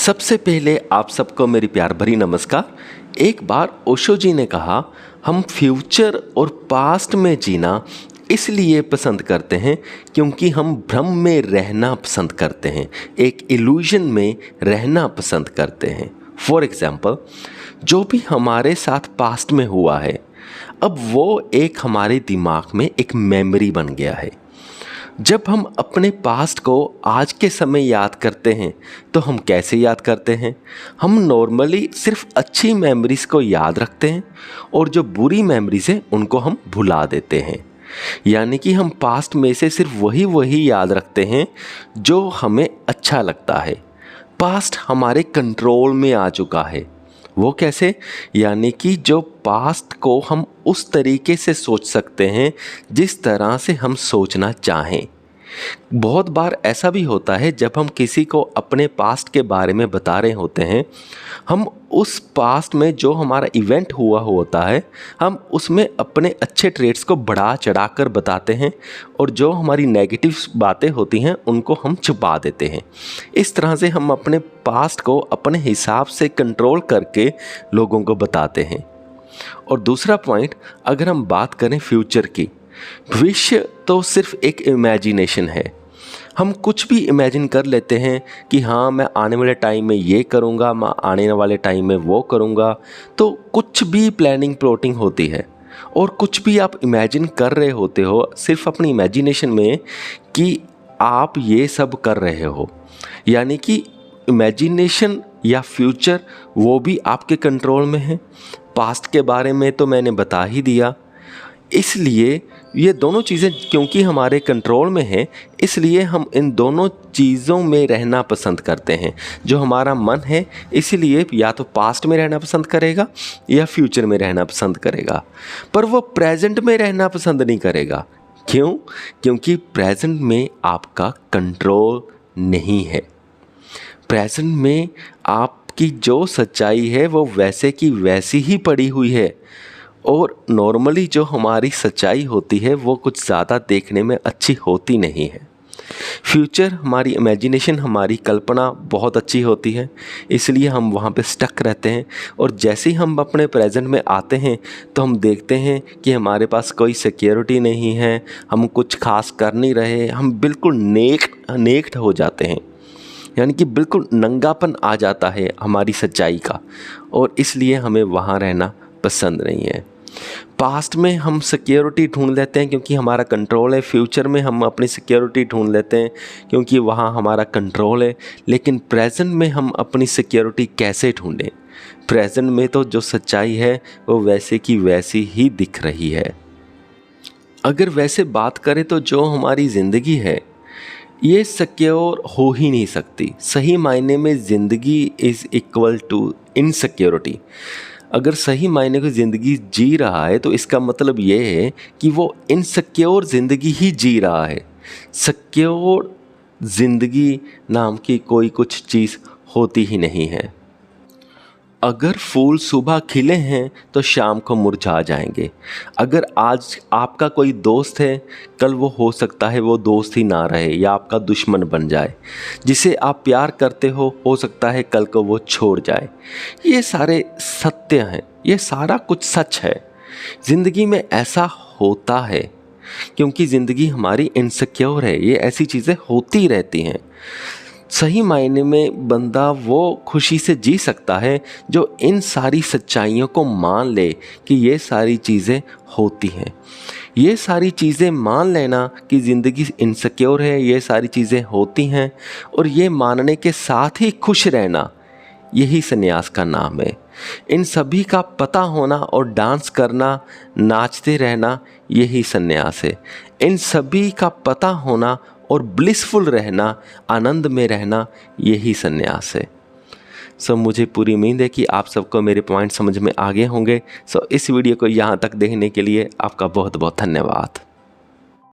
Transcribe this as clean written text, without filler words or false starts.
सबसे पहले आप सबको मेरी प्यार भरी नमस्कार। एक बार ओशो जी ने कहा, हम फ्यूचर और पास्ट में जीना इसलिए पसंद करते हैं क्योंकि हम भ्रम में रहना पसंद करते हैं, एक इल्यूजन में रहना पसंद करते हैं। फॉर एग्जाम्पल, जो भी हमारे साथ पास्ट में हुआ है अब वो एक हमारे दिमाग में एक मेमोरी बन गया है। जब हम अपने पास्ट को आज के समय याद करते हैं तो हम कैसे याद करते हैं? हम नॉर्मली सिर्फ अच्छी मेमोरीज़ को याद रखते हैं और जो बुरी मेमोरीज़ हैं उनको हम भुला देते हैं। यानी कि हम पास्ट में से सिर्फ वही याद रखते हैं जो हमें अच्छा लगता है। पास्ट हमारे कंट्रोल में आ चुका है। वो कैसे? यानी कि जो पास्ट को हम उस तरीके से सोच सकते हैं जिस तरह से हम सोचना चाहें। बहुत बार ऐसा भी होता है जब हम किसी को अपने पास्ट के बारे में बता रहे होते हैं, हम उस पास्ट में जो हमारा इवेंट हुआ होता है हम उसमें अपने अच्छे ट्रेड्स को बढ़ा चढ़ा कर बताते हैं और जो हमारी नेगेटिव बातें होती हैं उनको हम छुपा देते हैं। इस तरह से हम अपने पास्ट को अपने हिसाब से कंट्रोल करके लोगों को बताते हैं। और दूसरा पॉइंट, अगर हम बात करें फ्यूचर की, भविष्य तो सिर्फ एक इमेजिनेशन है। हम कुछ भी इमेजिन कर लेते हैं कि हाँ मैं आने वाले टाइम में ये करूँगा, मैं आने वाले टाइम में वो करूँगा। तो कुछ भी प्लानिंग प्लॉटिंग होती है और कुछ भी आप इमेजिन कर रहे होते हो सिर्फ अपनी इमेजिनेशन में कि आप ये सब कर रहे हो। यानी कि इमेजिनेशन या फ्यूचर वो भी आपके कंट्रोल में है। पास्ट के बारे में तो मैंने बता ही दिया। इसलिए ये दोनों चीज़ें क्योंकि हमारे कंट्रोल में है, इसलिए हम इन दोनों चीज़ों में रहना पसंद करते हैं। जो हमारा मन है इसलिए या तो पास्ट में रहना पसंद करेगा या फ्यूचर में रहना पसंद करेगा, पर वो प्रेजेंट में रहना पसंद नहीं करेगा। क्यों? क्योंकि प्रेजेंट में आपका कंट्रोल नहीं है। प्रेजेंट में आपकी जो सच्चाई है वो वैसे की वैसी ही पड़ी हुई है और नॉर्मली जो हमारी सच्चाई होती है वो कुछ ज़्यादा देखने में अच्छी होती नहीं है। फ्यूचर हमारी इमेजिनेशन, हमारी कल्पना बहुत अच्छी होती है, इसलिए हम वहाँ पे स्टक रहते हैं। और जैसे ही हम अपने प्रेजेंट में आते हैं तो हम देखते हैं कि हमारे पास कोई सिक्योरिटी नहीं है, हम कुछ खास कर नहीं रहे, हम बिल्कुल नेक्ड हो जाते हैं। यानी कि बिल्कुल नंगापन आ जाता है हमारी सच्चाई का और इसलिए हमें वहाँ रहना पसंद नहीं है। पास्ट में हम सिक्योरिटी ढूंढ लेते हैं क्योंकि हमारा कंट्रोल है, फ्यूचर में हम अपनी सिक्योरिटी ढूंढ लेते हैं क्योंकि वहाँ हमारा कंट्रोल है। लेकिन प्रेजेंट में हम अपनी सिक्योरिटी कैसे ढूंढें? प्रेजेंट में तो जो सच्चाई है वो वैसे की वैसी ही दिख रही है। अगर वैसे बात करें तो जो हमारी ज़िंदगी है ये सिक्योर हो ही नहीं सकती। सही मायने में ज़िंदगी इज़ इक्वल टू इनसिक्योरिटी। अगर सही मायने की ज़िंदगी जी रहा है तो इसका मतलब ये है कि वो इनसिक्योर ज़िंदगी ही जी रहा है। सिक्योर ज़िंदगी नाम की कोई कुछ चीज़ होती ही नहीं है। अगर फूल सुबह खिले हैं तो शाम को मुरझा जाएंगे। अगर आज आपका कोई दोस्त है, कल वो हो सकता है वो दोस्त ही ना रहे या आपका दुश्मन बन जाए। जिसे आप प्यार करते हो सकता है कल को वो छोड़ जाए। ये सारे सत्य हैं, ये सारा कुछ सच है। ज़िंदगी में ऐसा होता है क्योंकि ज़िंदगी हमारी इनसिक्योर है, ये ऐसी चीज़ें होती रहती हैं। सही मायने में बंदा वो खुशी से जी सकता है जो इन सारी सच्चाइयों को मान ले कि ये सारी चीज़ें होती हैं। ये सारी चीज़ें मान लेना कि ज़िंदगी इनसिक्योर है, ये सारी चीज़ें होती हैं और ये मानने के साथ ही खुश रहना, यही संन्यास का नाम है। इन सभी का पता होना और डांस करना, नाचते रहना, यही संन्यास है। इन सभी का पता होना और ब्लिसफुल रहना, आनंद में रहना, यही संन्यास है। मुझे पूरी उम्मीद है कि आप सबको मेरे पॉइंट समझ में आ गए होंगे। इस वीडियो को यहाँ तक देखने के लिए आपका बहुत बहुत धन्यवाद।